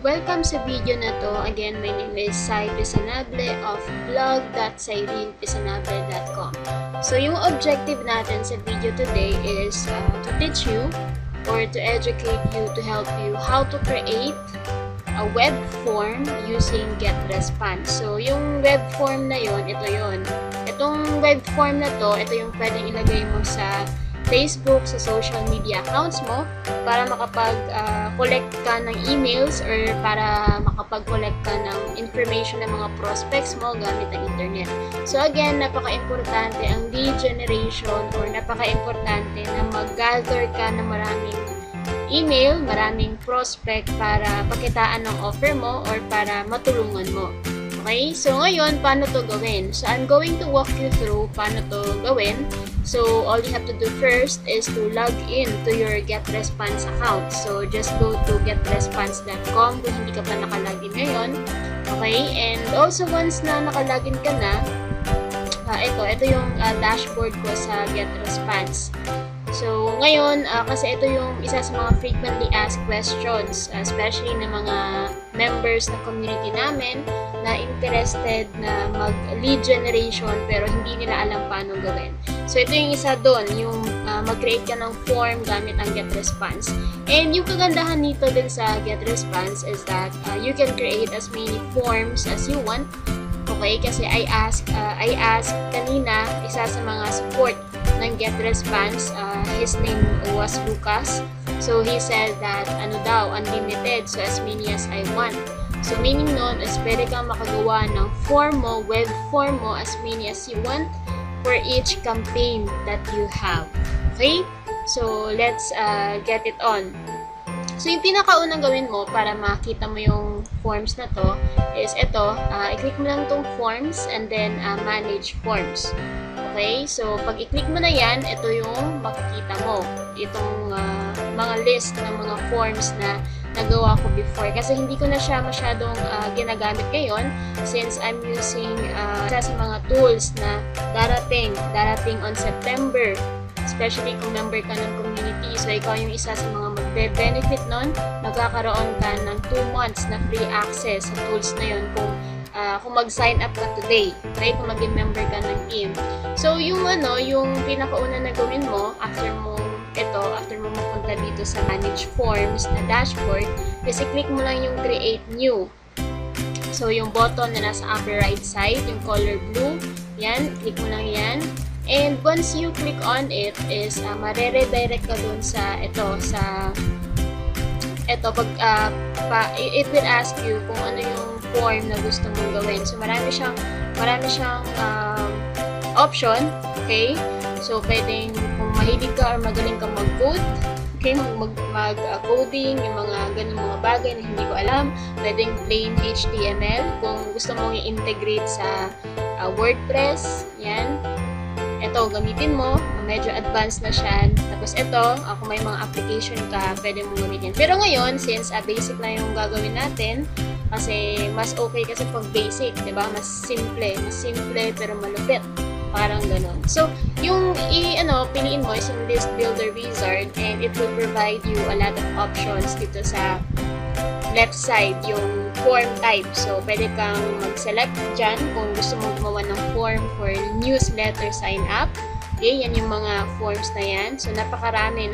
Welcome sa video na to. Again, my name is Sai Pisanable of blog.sairinpisanable.com. So, yung objective natin sa video today is to teach you or to educate you, to help you how to create a web form using GetResponse. So, yung web form na yon, ito yon. Itong web form na to, ito yung pwedeng ilagay mo sa Facebook, sa social media accounts mo para makapag-collect ka ng emails or para makapag-collect ka ng information ng mga prospects mo gamit ang internet. So again, napaka-importante ang lead generation or napaka-importante na mag-gather ka ng maraming email, maraming prospect para pakitaan ng offer mo or para matulungan mo. Okay? So ngayon, paano to gawin? So I'm going to walk you through paano to gawin. So, all you have to do first is to log in to your GetResponse account. So, just go to getresponse.com kung hindi ka pa nakalagin ngayon. Okay? And also, once na nakalagin ka na, ito yung dashboard ko sa GetResponse. So, ngayon, kasi ito yung isa sa mga frequently asked questions, especially ng mga members ng community namin na interested na mag-lead generation pero hindi nila alam paano gawin. So, ito yung isa doon, yung mag-create ka ng form gamit ang GetResponse. And yung kagandahan nito din sa GetResponse is that you can create as many forms as you want. Okay? Kasi I asked kanina, isa sa mga support ng GetResponse, his name was Lucas. So, he said that, unlimited, so as many as I want. So, meaning nun is pwede kang makagawa ng form mo, web form mo, as many as you want for each campaign that you have. Okay? So, let's get it on. So, yung pinakaunang gawin mo para makita mo yung forms na to is ito, i-click mo lang itong forms and then manage forms. Okay? So, pag i-click mo na yan, ito yung makikita mo. Itong mga list ng mga forms na nagawa ko before. Kasi hindi ko na siya masyadong ginagamit ngayon since I'm using isa sa mga tools na darating on September. Especially kung member ka ng community. So, ikaw yung isa sa mga magbe-benefit nun. Magkakaroon ka ng 2 months na free access sa tools na yun kung mag-sign up ka today. Okay? Kung maging member ka ng team. So, yung pinakauna na gawin mo after mo mapunta dito sa Manage Forms na dashboard, kasi click mo lang yung Create New. So, yung button na nasa upper right side, yung color blue, yan, click mo lang yan. And once you click on it, is mare-redirect ka dun sa it will ask you kung ano yung form na gusto mong gawin. So, marami siyang option, okay? So, pwedeng kung mahilig ka or magaling ka mag-code, okay, mag-coding, yung mga ganung mga bagay na hindi ko alam, pwedeng plain HTML, kung gusto mong i-integrate sa WordPress, yan. Ito, gamitin mo, medyo advanced na siya. Tapos ito, kung may mga application ka, pwede mong gamitin. Pero ngayon, since basic na yung gagawin natin, kasi mas okay kasi pag basic, diba? Mas simple pero malupit. Parang ganon. So, yung piliin mo is yung List Builder Wizard and it will provide you a lot of options dito sa left side, yung form type. So, pwede kang mag-select dyan kung gusto mong gumawa ng form for newsletter sign up. Okay, yan yung mga forms na yan. So, napakaraming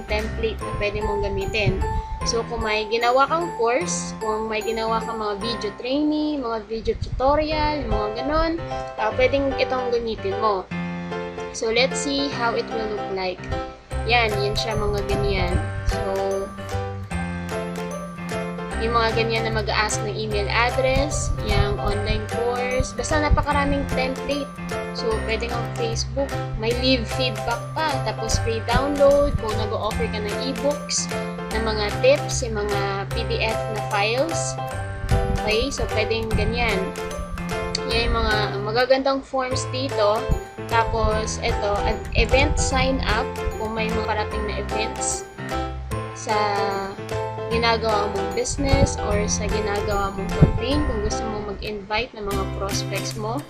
template na pwede mong gamitin. So, kung may ginawa kang course, kung may ginawa kang mga video training, mga video tutorial, mga ganon, pwedeng itong gamitin mo. So, let's see how it will look like. Yan siya mga ganyan. So, yung mga ganyan na mag-ask ng email address, yung online course, basta napakaraming template. So, pwede kang Facebook, may leave feedback pa, tapos free download, kung nag-o-offer ka ng e-books, ng mga tips, yung mga PDF na files. Okay, so pwedeng ganyan. Yan yung mga magagandang forms dito. Tapos, ito, event sign up, kung may mga parating na events sa ginagawa mong business or sa ginagawa mong campaign, kung gusto mong mag-invite ng mga prospects mo.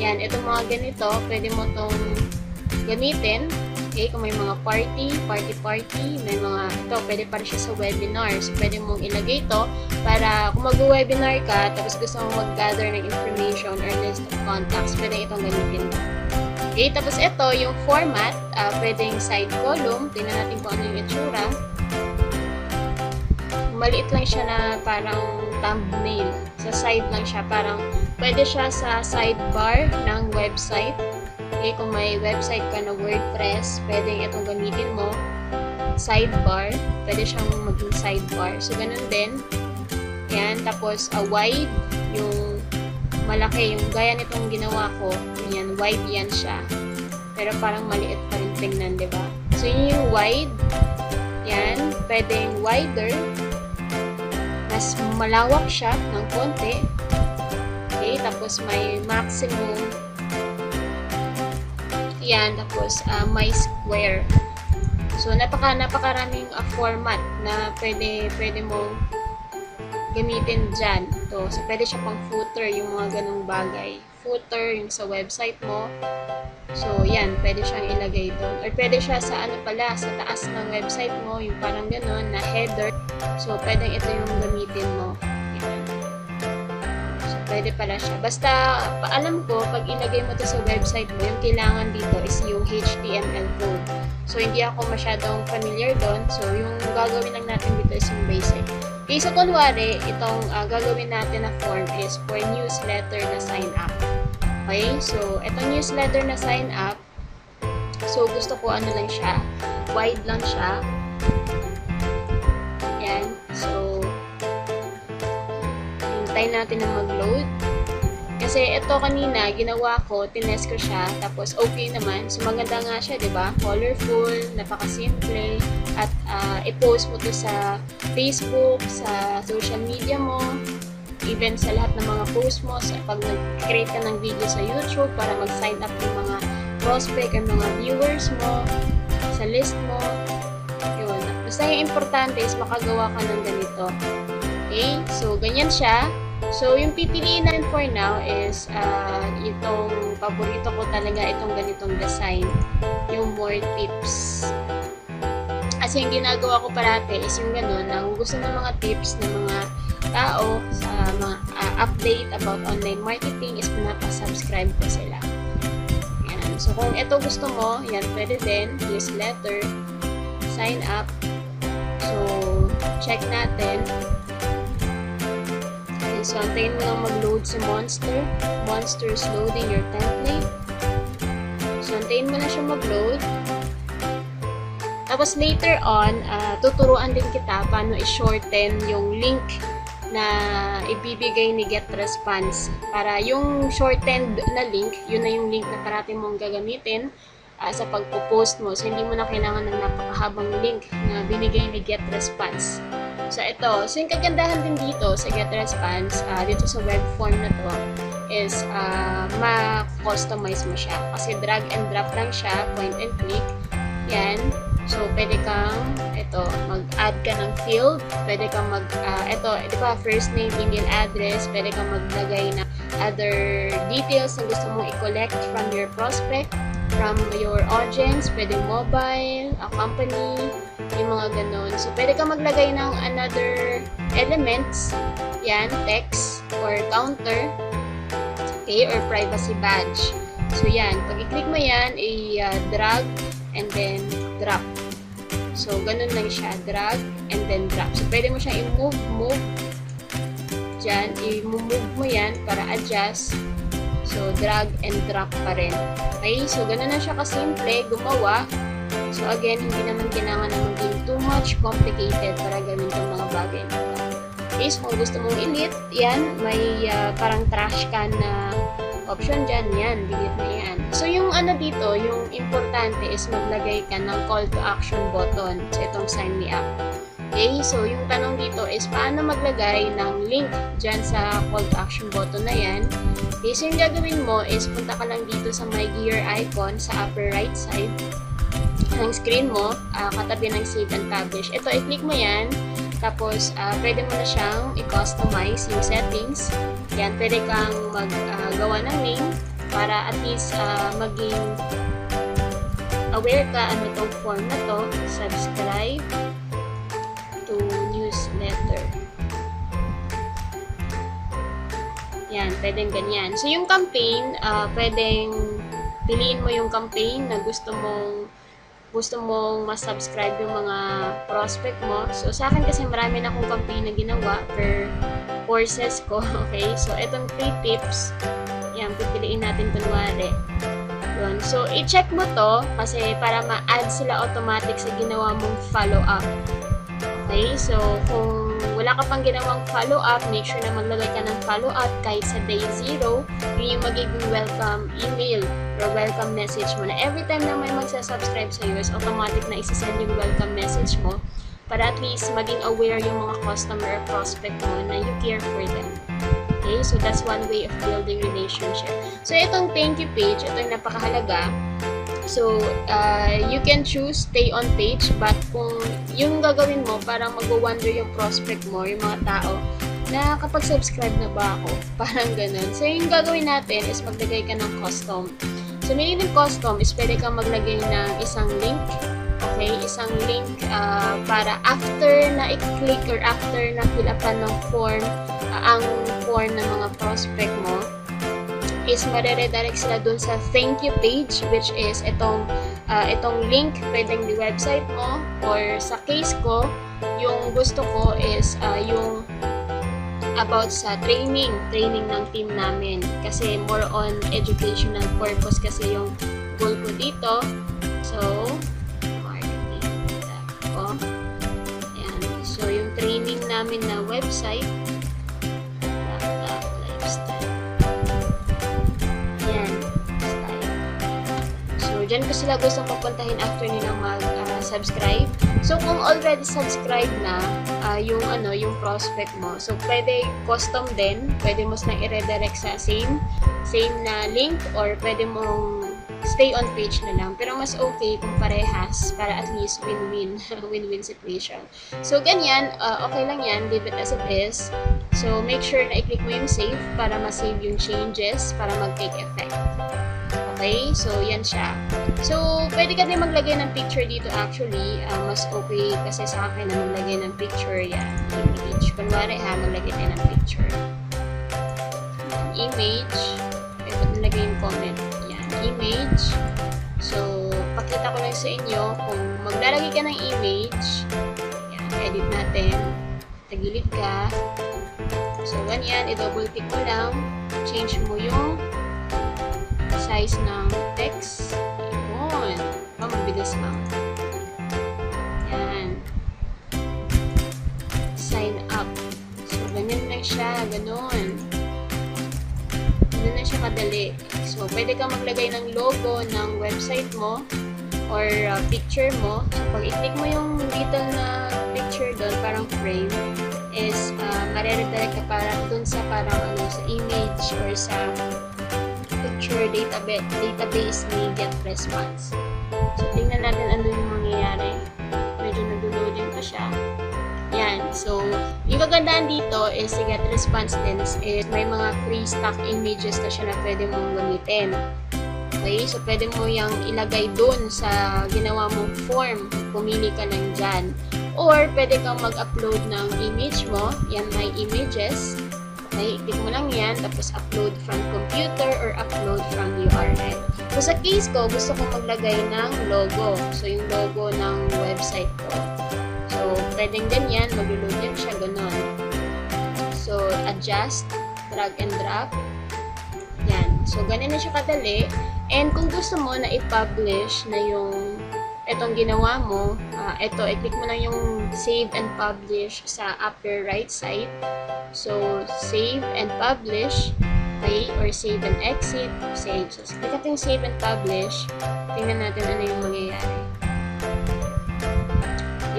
Yan, itong mga ganito, pwede mo itong gamitin Okay, kung may mga party, may mga, ito, pwede pa rin siya sa webinar. So, pwede mong ilagay ito para kung mag-webinar ka, tapos gusto mong mag-gather ng information or list of contacts, pwede itong gamitin mo. Okay, tapos ito, yung format, pwedeng side column. Tingnan natin kung ano yung itsura. Maliit lang siya na parang thumbnail. Sa side lang siya, parang pwede siya sa sidebar ng website. Okay, kung may website ka na WordPress, pwedeng itong gamitin mo. Sidebar, pwede siyang maging sidebar. So, ganun din. Yan, tapos wide, yung malaki, yung gaya nitong ginawa ko. Yan, wide yan siya. Pero parang maliit pa rin tingnan, diba? So, yun yung wide. Yan, pwedeng wider. Mas malawak siya ng konti. Okay, tapos may maximum. Yan, tapos may square. So, napakaraming format na pwede mong gamitin dyan. So, pwede siya pang footer, yung mga ganong bagay. Footer, yung sa website mo. So, yan, pwede siyang ilagay doon. Or pwede siya sa sa taas ng website mo, yung parang ganon, na header. So, pwede ito yung gamitin mo. Yan. Pwede pala siya. Basta, alam ko, pag ilagay mo to sa website mo, yung kailangan dito is yung HTML code. So, hindi ako masyadong familiar doon. So, yung gagawin lang natin dito is yung basic. Okay, so kunwari, itong gagawin natin na form is for newsletter na sign up. Okay, so, itong newsletter na sign up, so, gusto ko ano lang siya, wide lang siya. Yan, so, hintayin natin na mag-load. Kasi ito kanina, ginawa ko, tinest ko siya, tapos okay naman. So, maganda nga siya, diba? Colorful, napaka-simple, at i-post mo to sa Facebook, sa social media mo, even sa lahat ng mga post mo, sa pag nag-create ka ng video sa YouTube, para mag-sign up yung mga prospect or mga viewers mo, sa list mo, yun. Basta yung importante is makagawa ka ng ganito. Okay? So, ganyan siya. So, yung pipiliin natin for now is itong paborito ko talaga, itong ganitong design. Yung more tips. Kasi yung ginagawa ko parate is yung gano'n, na gusto ng mga tips ng mga tao sa mga update about online marketing is pinapasubscribe ko sila. Yan. So, kung ito gusto mo, yan, pwede din, newsletter, sign up. So, check natin. So, antayin mo lang mag-load si Monster. Monster is loading your template. So, antayin mo na siya mag-load. Tapos, later on, tuturuan din kita paano i-shorten yung link na ibibigay ni GetResponse. Para yung shortened na link, yun na yung link na parating mong gagamitin sa pagpo-post mo. So, hindi mo na kailangan ng napakahabang link na binigay ni GetResponse. So, ito. So, yung kagandahan din dito sa GetResponse, dito sa web form na to, is ma-customize mo siya. Kasi drag and drop lang siya, point and click. Yan. So, pwede kang, mag-add ka ng field. Pwede kang di ba, first name, email address. Pwede kang maglagay na other details na gusto mong i-collect from your prospect, from your audience. Pwede mobile, a company, yung mga ganon. So, pwede kang maglagay ng another elements. Yan, text or counter. Okay, or privacy badge. So, yan. Pag i-click mo yan, i-drag and then drop. So, ganun lang siya. Drag and then drop. So, pwede mo siyang i-move. Diyan, i-move mo yan para adjust. So, drag and drop pa rin. Okay? So, ganun na siya kasimple gumawa. So, again, hindi naman kailangan na maging too much complicated para gawin itong mga bagay na ito. Okay? So, kung gusto mong i-delete, yan, may parang trash can na option dyan, yan, delete na yan. So, yung dito, yung importante is maglagay ka ng call to action button sa itong sign me up. Okay, so yung tanong dito is paano maglagay ng link dyan sa call to action button na yan. Okay, so yung gagawin mo is punta ka lang dito sa my gear icon sa upper right side ng screen mo, katabi ng save and publish. Ito, i-click mo yan. Tapos, pwede mo na siyang i-customize yung settings. Yan, pwede kang maggawa ng name para at least maging aware ka ano tong form na to, subscribe to newsletter. Yan, pwedeng ganyan. So, yung campaign, pwedeng piliin mo yung campaign na gusto mong mas-subscribe yung mga prospect mo. So, sa akin kasi marami na akong campaign na ginawa per courses ko. Okay? So, itong 3 tips, yan, pipiliin natin kunwari. Yun. So, i-check mo to kasi para ma-add sila automatic sa ginawa mong follow-up. Okay? So, kung wala ka pang ginawang follow-up, make sure na maglagay ka ng follow-up kahit sa day 0. Yun yung magiging welcome email or welcome message mo na every time na may magsasubscribe sa'yo is automatic na isasend yung welcome message mo para at least maging aware yung mga customer or prospect mo na you care for them. Okay? So, that's one way of building relationship. So, itong thank you page, ito yung napakahalaga. So, you can choose stay on page, but kung yung gagawin mo, parang mag-wonder yung prospect mo, yung mga tao, na kapag subscribe na ba ako? Parang ganun. So, yung gagawin natin is maglagay ka ng custom. So, meaning custom is pwede kang maglagay ng isang link. Okay? Isang link para after na i-click or after na fill-upan ng form, ang form ng mga prospect mo, is mareredirect sila dun sa thank you page, which is itong link, pwedeng di website mo, or sa case ko, yung gusto ko is yung about sa training ng team namin. Kasi more on educational purpose kasi yung goal ko dito. So, marketing. Ayan. So, yung training namin na website, dyan ko sila gustong papuntahin after nilang mag-subscribe. So, kung already subscribe na yung prospect mo, so pwede custom din, pwede mo silang i-redirect sa same na link, or pwede mong stay on page na lang. Pero mas okay kung parehas para at least win-win, win-win situation. So, ganyan, okay lang yan, leave it as it is. So, make sure na i-click mo yung save para ma-save yung changes para mag-take effect. Okay? So, yan siya. So, pwede ka din maglagay ng picture dito actually. Mas okay kasi sa akin na maglagay ng picture. Yan. Image. Kunwari maglagay tayo ng picture. Image. Pwede nilagay yung comment. Yan. Image. So, pakita ko lang sa inyo kung maglalagay ka ng image. Yan. Edit natin. Tagilid ka. So, ganyan. I-double click mo lang. Change mo yung size ng text. Yun. Mabilis lang. Yan. Sign up. So, ganyan lang siya. Ganon. Ganun na siya kadali. So, pwede kang maglagay ng logo ng website mo or picture mo. So, pag i-click mo yung little na picture doon, parang frame, is mareredirect ka parang doon sa parang sa image or sa picture database ni Get Response. So, tingnan natin ano yung mangyayari. Medyo nag-loading pa siya. Yan. So, yung kagandaan dito is si Get Response din is may mga free stock images na siya na pwede mong gamitin. Okay? So, pwede mo yung ilagay dun sa ginawa mong form. Pumili ka lang dyan. Or, pwede kang mag-upload ng image mo. Yan, may images. Okay, click mo lang yan, tapos upload from computer or upload from URL. So, sa case ko, gusto ko maglagay ng logo. So, yung logo ng website ko. So, pwedeng ganyan, mag-load yan siya, ganon. So, adjust, drag and drop. Yan. So, ganyan na siya kadali. And kung gusto mo na i-publish na yung itong ginawa mo, i-click mo lang yung save and publish sa upper right side. So, save and publish, okay, or save and exit, save. So, click natin yung save and publish. Tingnan natin ano yung mangyayari.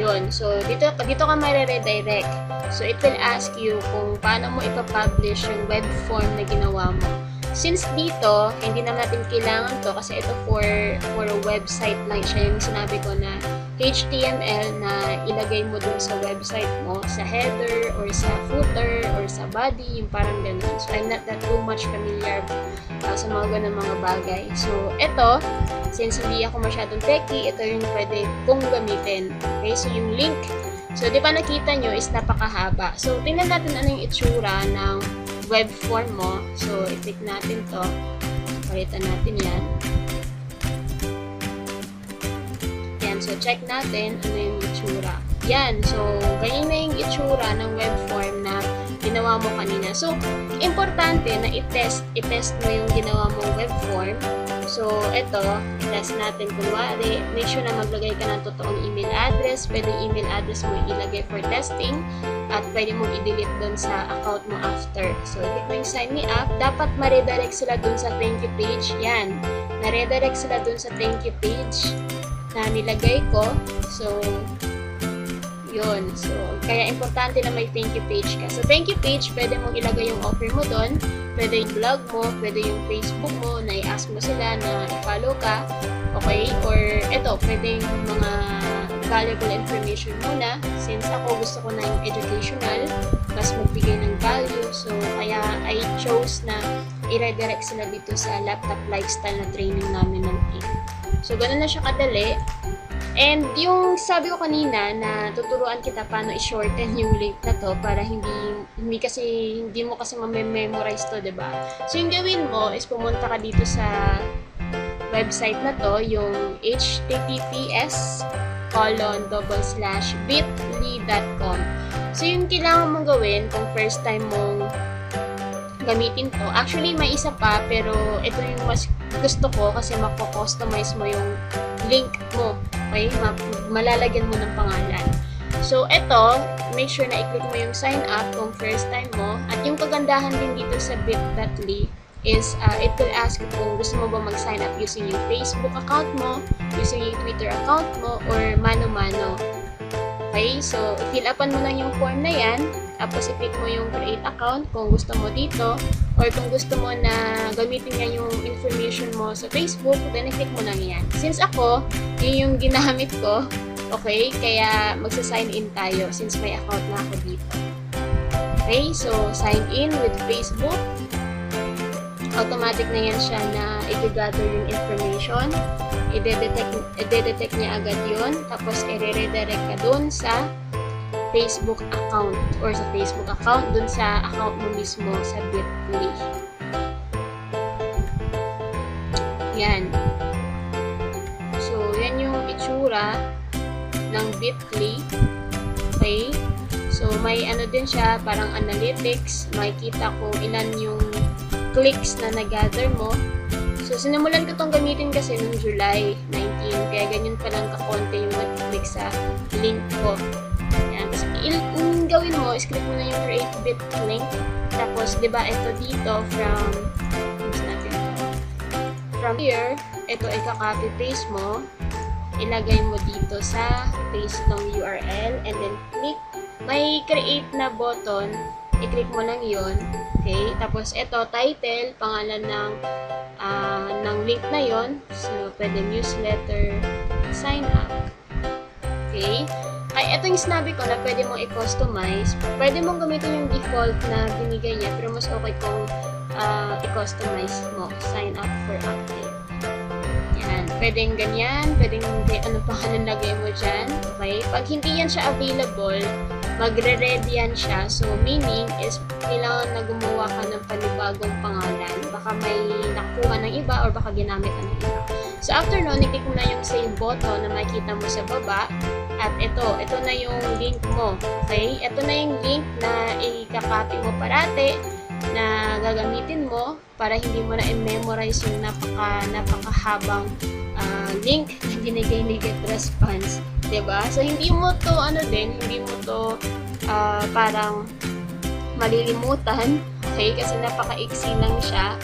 Yun. So, dito ka ma-redirect. So, it will ask you kung paano mo ipapublish yung web form na ginawa mo. Since dito, hindi na natin kailangan to kasi ito for a website lang siya, yung sinabi ko na HTML na ilagay mo dun sa website mo, sa header or sa footer or or sa body, yung parang ganun. So, I'm not that too much familiar sa mga ganun mga bagay. So, ito, since hindi ako masyadong techie, ito yung pwede kong gamitin. Okay, so yung link, so di ba nakita nyo is napakahaba. So, tingnan natin ano yung itsura ng web form mo. So, i-click natin to. Palitan natin yan. Yan, so check natin ano yung itsura. Yan, so ganyan na yung itsura ng web form na ginawa mo kanina. So, importante na i-test mo yung ginawa mong web form. So, ito, i-test natin. Kunwari, make sure na maglagay ka ng totoong email address. Pwede email address mo ilagay for testing at pwede mong i-delete dun sa account mo after. So, click mo yung sign me up. Dapat ma-redirect sila dun sa thank you page. Yan, na-redirect sila dun sa thank you page na nilagay ko. So, yun. So, kaya importante na may thank you page ka. So, thank you page, pwede mong ilagay yung offer mo doon. Pwede yung blog mo, pwede yung Facebook mo, na i-ask mo sila na i-follow ka. Okay? Or, eto, pwede yung mga valuable information muna. Since ako gusto ko na yung educational, mas magbigay ng value. So, kaya I chose na i-redirect sila dito sa laptop lifestyle na training namin ng team. So, ganun na siya kadali. And yung sabi ko kanina na tuturuan kita paano i-shorten yung link na to para hindi mo kasi ma-memorize to, 'di ba? So yung gawin mo is pumunta ka dito sa website na to, yung https://bit.ly.com. So yung kailangan mong gawin kung first time mong gamitin to. Actually, may isa pa, pero ito yung mas gusto ko kasi mako-customize mo yung link mo. Okay? Malalagyan mo ng pangalan. So, ito, make sure na i-click mo yung sign up kung first time mo. At yung kagandahan din dito sa bit.ly is it will ask you kung gusto mo ba mag-sign up using yung Facebook account mo, using yung Twitter account mo, or mano-mano. Okay? So, fill upan mo lang yung form na yan. Tapos, i-click mo yung create account kung gusto mo dito. Or kung gusto mo na gamitin nga yung information mo sa Facebook, then i-click mo lang yan. Since ako, yun yung ginamit ko, okay? Kaya magsa-sign in tayo since may account na ako dito. Okay? So, sign in with Facebook. Automatic na yan siya na i-gather yung information. I-detect niya agad yun. Tapos, i-redirect ka dun sa Facebook account or sa Facebook account dun sa account mo mismo sa Bit.ly. Yan. So, yan yung itsura ng Bit.ly. Okay? So, may ano din siya, parang analytics. Makikita ko ilan yung clicks na nag-gather mo. So, sinimulan ko itong gamitin kasi noong July 19. Kaya ganyan pa lang kakonti yung nag-click sa link ko. Yan. Tapos, yung gawin mo, is click mo na yung create bit link. Tapos, di ba, ito dito from here, ito ay ka-copy paste mo. Ilagay mo dito sa paste ng URL and then click. May create na button. I-click mo lang yun. Okay? Tapos, ito, title, pangalan ng link na yon. So, pwede newsletter, sign up. Okay? Ay, ito yung sinabi ko na pwede mong i-customize. Pwede mong gamitin yung default na binigay niya, pero mas okay kung i-customize mo. Sign up for update. Yan. Pwedeng ganyan. Pwedeng ano pangalan lagay mo dyan. Okay? Pag hindi yan siya available, magre-ready yan siya. So, meaning is kailangan na gumawa ka ng panibagong pangalan. Baka may nakuha ng iba or baka ginamit ng iba. So, after nun, i-click mo na yung save button na makikita mo sa baba. At ito na yung link mo. Okay? Ito na yung link na i-copy mo parate na gagamitin mo para hindi mo na i-memorize yung napakahabang link na binigay ni GetResponse. Diba? So, hindi mo to, hindi mo to parang malilimutan. Okay? Kasi napaka-iksi lang siya.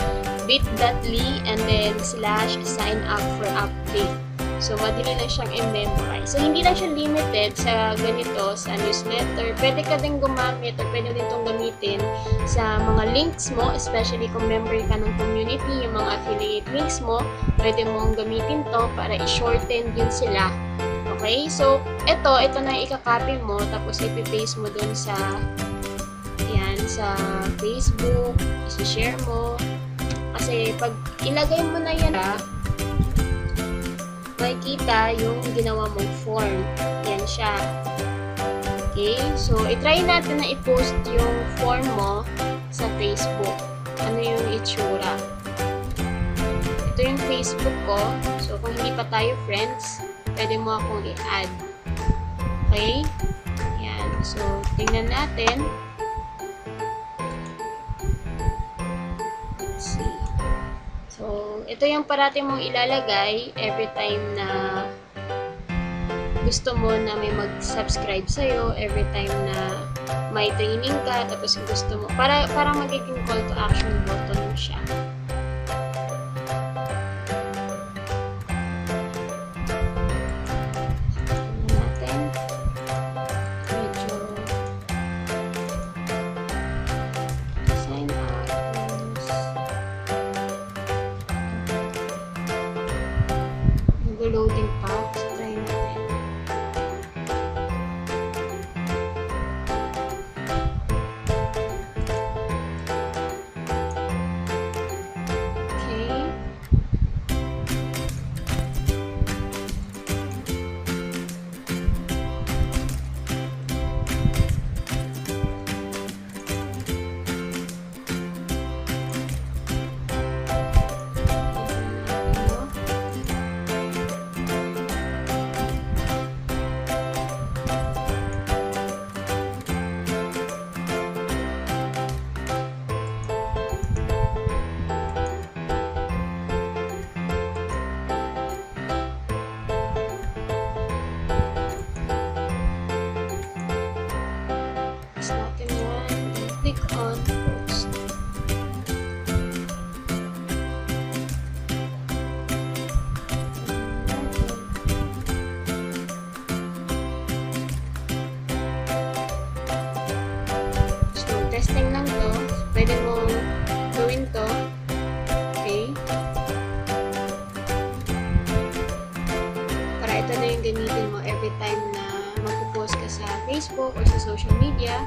bit.ly and then /sign up for update. So, madali lang siyang i-memorize. So, hindi lang siya limited sa ganito, sa newsletter. Pwede ka din gumamit o pwede din itong gamitin sa mga links mo, especially kung member ka ng community, yung mga affiliate links mo, pwede mong gamitin to para i-shorten din sila. Okay? So, ito na i-copy mo, tapos i-paste mo dun sa sa Facebook, isi-share mo. Kasi pag ilagay mo na yan, makikita yung ginawa mong form. Yan siya. Okay? So, itry natin na i-post yung form mo sa Facebook. Ano yung itsura? Ito yung Facebook ko. So, kung hindi pa tayo friends, pwede mo akong i-add. Okay? Yan. So, tingnan natin. Let's see. So, ito yung parati mong ilalagay every time na gusto mo na may mag-subscribe sa'yo, every time na may training ka, tapos gusto mo, para magiging call to action button siya. Loading pa. So, try natin. Okay. Natin yan. Click on post. So, testing lang to. Pwede mo gawin to. Okay. Para ito na yung gamitin mo every time na magpo-post ka sa Facebook or sa social media.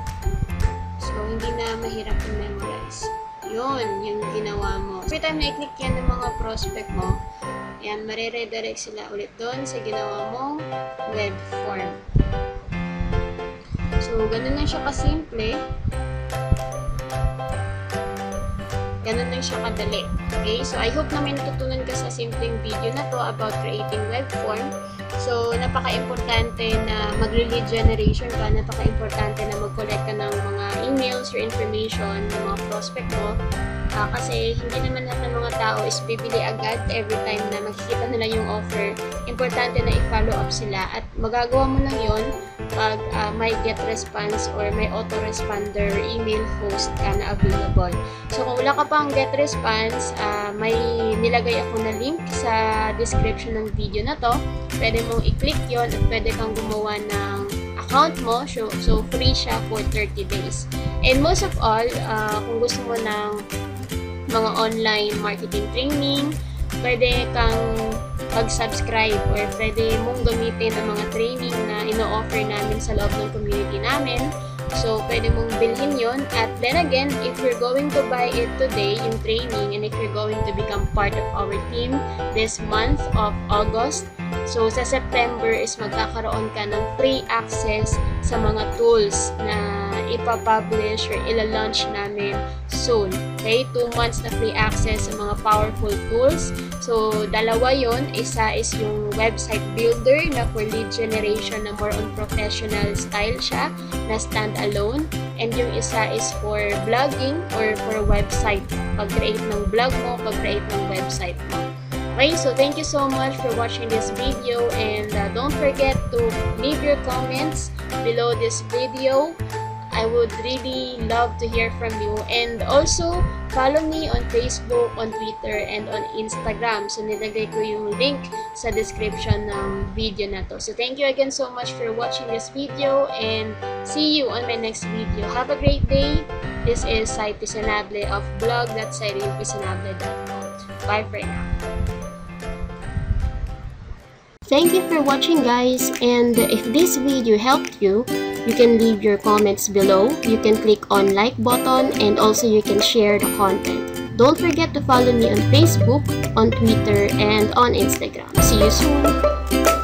So, hindi na mahirap i-memorize. Yun, yung ginawa mo. Every time na i-click yan ng mga prospect mo, yan, mariredirect sila ulit doon sa ginawa mong web form. So, ganun lang siya kasimple. Ganun lang siya kadali. Okay? So, I hope na may natutunan ka sa simpleng video na to about creating web form. So, napaka-importante na mag-lead generation ka, napaka-importante na mag-collect ka ng mga emails or information ng mga prospect mo. Kasi hindi naman lahat ng mga tao is bibili agad every time na makikita nila yung offer. Importante na i-follow up sila at magagawa mo lang yon pag may get response or may autoresponder email host ka na available. So, kung wala ka pang get response, may nilagay ako na link sa description ng video na to. Pwede mong i-click yon at pwede kang gumawa ng account mo. So, free siya for 30 days. And most of all, kung gusto mo ng mga online marketing training, pwede kang mag-subscribe or pwede mong gamitin ang mga training na ino-offer namin sa loob ng community namin. So, pwede mong bilhin yon. At then again, if you're going to buy it today, yung training, and if you're going to become part of our team this month of August, so sa September is magkakaroon ka ng free access sa mga tools na ipapublish or ila-launch namin soon. Okay? 2 months na free access sa mga powerful tools. So, dalawa yon. Isa is yung website builder na for lead generation na more on professional style siya, na stand-alone. And yung isa is for blogging or for website. Pag-create ng blog mo, pag-create ng website mo. Okay, so thank you so much for watching this video, and don't forget to leave your comments below this video. I would really love to hear from you, and also follow me on Facebook, on Twitter, and on Instagram. So nilagay ko yung link sa description ng video na to. So thank you again so much for watching this video, and see you on my next video. Have a great day. This is Sai Pisanable of blog.sairinpisanable.com. Bye for now. Thank you for watching, guys, and if this video helped you, you can leave your comments below. You can click on like button, and also you can share the content. Don't forget to follow me on Facebook, on Twitter, and on Instagram. See you soon!